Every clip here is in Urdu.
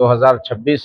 2026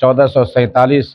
1447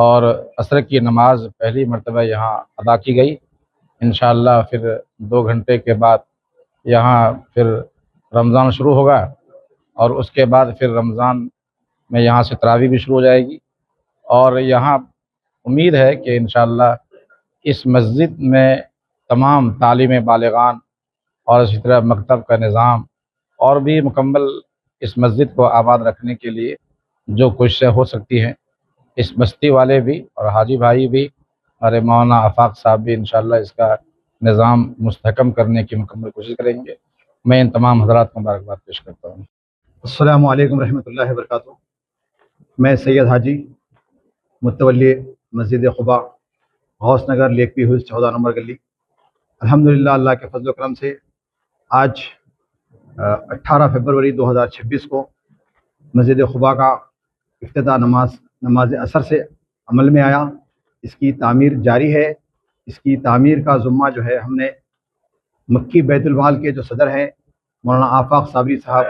اور عصر کی نماز پہلی مرتبہ یہاں ادا کی گئی. انشاءاللہ پھر 2 گھنٹے کے بعد یہاں پھر رمضان شروع ہوگا، اور اس کے بعد پھر رمضان میں یہاں سے تراویح بھی شروع ہو جائے گی. اور یہاں امید ہے کہ انشاءاللہ اس مسجد میں تمام تعلیم بالغان اور اسی طرح مکتب کا نظام اور بھی مکمل اس مسجد کو آباد رکھنے کے لیے جو کوششیں ہو سکتی ہیں، اس بستی والے بھی اور حاجی بھائی بھی اور مولانا آفاق صاحب بھی انشاءاللہ اس کا نظام مستحکم کرنے کی مکمل کوشش کریں گے. میں ان تمام حضرات کو مبارکباد پیش کرتا ہوں. السلام علیکم رحمۃ اللہ وبرکاتہ. میں سید حاجی متولی مسجد قباء، غوث نگر، لیک پی ہلز، 14 نمبر گلی. الحمدللہ اللہ کے فضل و کرم سے آج 18 فروری 2026 کو مسجد قباء کا افتتاح نماز عصر سے عمل میں آیا. اس کی تعمیر جاری ہے. اس کی تعمیر کا ذمہ جو ہے ہم نے مکی بیت المال کے جو صدر ہیں مولانا آفاق صابری صاحب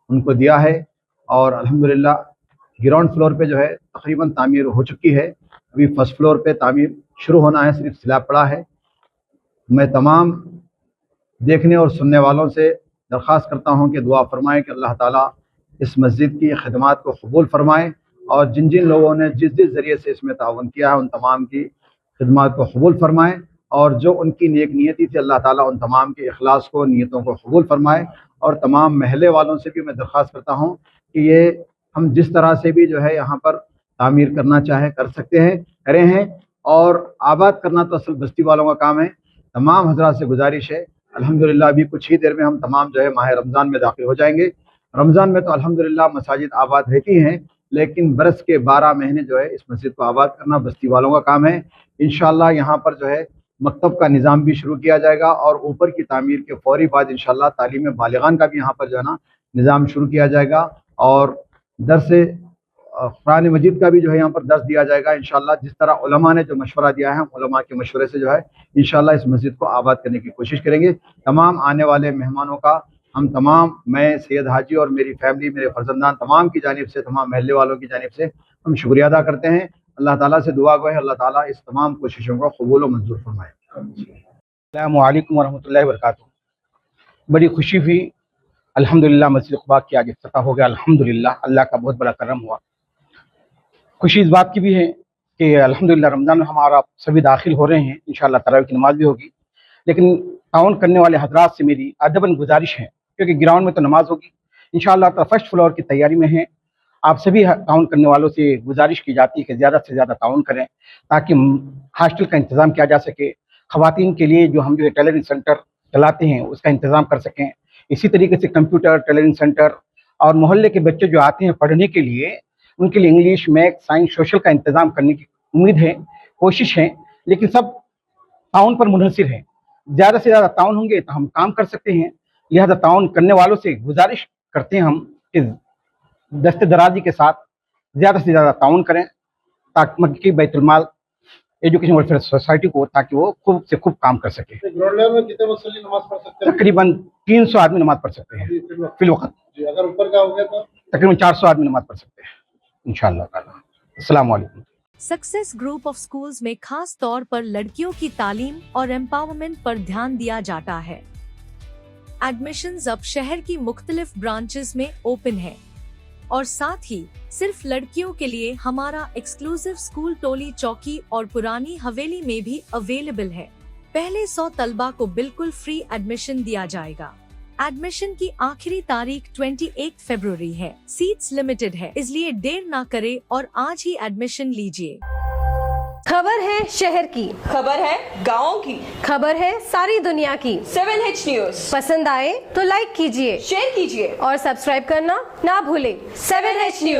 ان کو دیا ہے، اور الحمدللہ گراؤنڈ فلور پہ جو ہے تقریباً تعمیر ہو چکی ہے. ابھی فرسٹ فلور پہ تعمیر شروع ہونا ہے، صرف سلیب پڑا ہے. میں تمام دیکھنے اور سننے والوں سے درخواست کرتا ہوں کہ دعا فرمائیں کہ اللہ تعالیٰ اس مسجد کی خدمات کو قبول فرمائیں، اور جن جن لوگوں نے جس ذریعے سے اس میں تعاون کیا ہے ان تمام کی خدمات کو قبول فرمائیں، اور جو ان کی نیک نیتی تھی اللہ تعالیٰ ان تمام کے اخلاص کو، نیتوں کو قبول فرمائے. اور تمام محلے والوں سے بھی میں درخواست کرتا ہوں کہ یہ ہم جس طرح سے بھی جو ہے یہاں پر تعمیر کرنا چاہے کر سکتے ہیں، کریں ہیں، اور آباد کرنا تو اصل بستی والوں کا کام ہے. تمام حضرات سے گزارش ہے، الحمدللہ ابھی کچھ ہی دیر میں ہم تمام جو ہے ماہ رمضان میں داخل ہو جائیں گے. رمضان میں تو الحمدللہ مساجد آباد رہتی ہیں، لیکن برس کے 12 مہینے جو ہے اس مسجد کو آباد کرنا بستی والوں کا کام ہے. انشاءاللہ یہاں پر جو ہے مکتب کا نظام بھی شروع کیا جائے گا، اور اوپر کی تعمیر کے فوری بعد انشاءاللہ تعلیم بالغان کا بھی یہاں پر جو ہے نا نظام شروع کیا جائے گا، اور درس قرآن مجید کا بھی جو ہے یہاں پر درس دیا جائے گا انشاءاللہ. جس طرح علماء نے جو مشورہ دیا ہے ہم علماء کے مشورے سے جو ہے انشاءاللہ اس مسجد کو آباد کرنے کی کوشش کریں گے. تمام آنے والے مہمانوں کا میں سید حاجی اور میری فیملی، میرے فرزندان تمام کی جانب سے، تمام محلے والوں کی جانب سے ہم شکریہ ادا کرتے ہیں. اللہ تعالیٰ سے دعا گو ہے اللہ تعالیٰ اس تمام کوششوں کو قبول و منظور فرمائے. السلام علیکم ورحمۃ اللہ وبرکاتہ. بڑی خوشی ہوئی، الحمدللہ مسجد قباء کی آج افتتاح ہو گیا. الحمدللہ اللہ کا بہت بڑا کرم ہوا. خوشی اس بات کی بھی ہے کہ الحمدللہ رمضان میں ہمارا سبھی داخل ہو رہے ہیں، انشاءاللہ تراویح کی نماز بھی ہوگی. لیکن تعاون کرنے والے حضرات سے میری ادباً گزارش ہے، کیونکہ گراؤنڈ میں تو نماز ہوگی انشاءاللہ تو فرسٹ فلور کی تیاری میں ہیں. آپ سبھی تعاون کرنے والوں سے گزارش کی جاتی ہے کہ زیادہ سے زیادہ تعاون کریں تاکہ ہاسٹل کا انتظام کیا جا سکے. خواتین کے لیے جو ہم جو ہے ٹیلرنگ سینٹر چلاتے ہیں اس کا انتظام کر سکیں. اسی طریقے سے کمپیوٹر ٹیلرنگ سینٹر، اور محلے کے بچے جو آتے ہیں پڑھنے کے لیے ان کے لیے انگلش، میتھ، سائنس، سوشل کا انتظام کرنے کی امید ہے، کوشش ہے. لیکن سب تعاون پر منحصر ہے. زیادہ سے زیادہ تعاون ہوں گے تو ہم کام کر سکتے ہیں. لہذا تعاون کرنے والوں سے گزارش کرتے ہیں ہم کہ دست درازی کے ساتھ زیادہ سے زیادہ تعاون کریں تاکہ مکی بیت المال ایجوکیشن ویلفیئر سوسائٹی کو تاکہ وہ خوب سے خوب کام کر سکے. گراؤنڈ لیول میں کتنے مصلی نماز پڑھ سکتے ہیں؟ تقریباً 300 آدمی نماز پڑھ سکتے ہیں فی الوقت. جی اگر اوپر کا ہو گیا تو تقریباً 400 آدمی نماز پڑھ سکتے ہیں انشاءاللہ تعالی. السلام علیکم. سکسیس گروپ آف سکولز میں خاص طور پر لڑکیوں کی تعلیم اور ایمپاورمنٹ پر دھیان دیا جاتا ہے. ایڈمیشنز اب شہر کی مختلف برانچز میں اوپن ہے، اور ساتھ ہی صرف لڑکیوں کے لیے ہمارا ایکسکلوسیو اسکول ٹولی چوکی اور پرانی حویلی میں بھی اویلیبل ہے. پہلے 100 طلبہ کو بالکل فری ایڈمیشن دیا جائے گا. ایڈمیشن کی آخری تاریخ 28 فروری ہے. سیٹس لمیٹڈ ہے، اس لیے دیر نہ کرے اور آج ہی ایڈمیشن لیجیے. خبر ہے شہر کی، خبر ہے گاؤں کی، خبر ہے ساری دنیا کی. 7H نیوز پسند آئے تو لائک کیجئے، شیئر کیجیے اور سبسکرائب کرنا نہ بھولیں. 7H news.